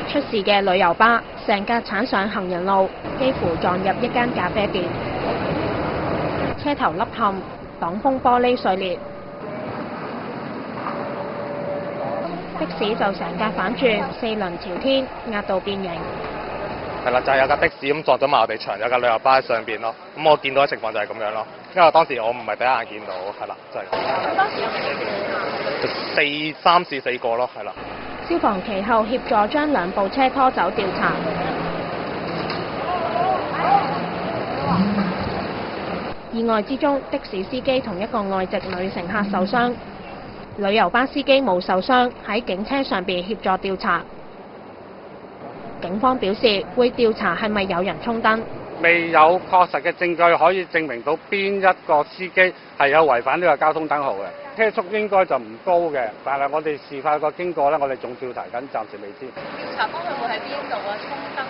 出事嘅旅遊巴成架鏟上行人路，幾乎撞入一間咖啡店，車頭凹陷，擋風玻璃碎裂。的士就成架反轉，4輪朝天，壓到變形。係啦，就係有架的士咁撞咗埋我哋牆，有架旅遊巴喺上邊咯。咁我見到嘅情況就係咁樣咯，因為當時我唔係第一眼見到，係啦，就係。咁當時有幾多人？3至4個咯，係啦。消防其後協助將2部車拖走調查。意外之中，的士司機同一個外籍女乘客受傷，旅遊巴司機冇受傷，喺警車上邊協助調查。警方表示會調查係咪有人衝燈。未有確實嘅證據可以證明到邊一個司機係有違反呢個交通燈號嘅。車速應該就唔高嘅，但係我哋事發個經過咧，我哋仲調查緊，暫時未知。調查方向會喺邊度啊？衝燈啊？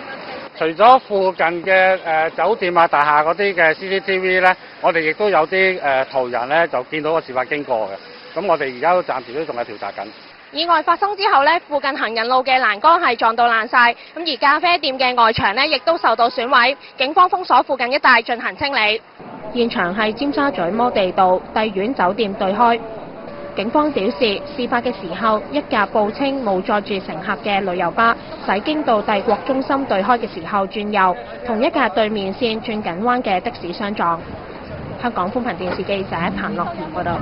除咗附近嘅酒店啊、大廈嗰啲嘅 CCTV 咧，我哋亦都有啲途人咧就見到個事發經過嘅。咁我哋而家都暫時都仲係調查緊。意外發生之後呢，附近行人路嘅欄杆係撞到爛晒，咁而咖啡店嘅外牆呢亦都受到損毀，警方封鎖附近一帶進行清理。現場係尖沙咀摩地道帝苑酒店對開。警方表示，事發嘅時候，一架報稱冇載住乘客嘅旅遊巴駛經到帝國中心對開嘅時候轉右，同一架對面線轉緊彎嘅的士相撞。香港寬頻電視記者彭樂怡報道。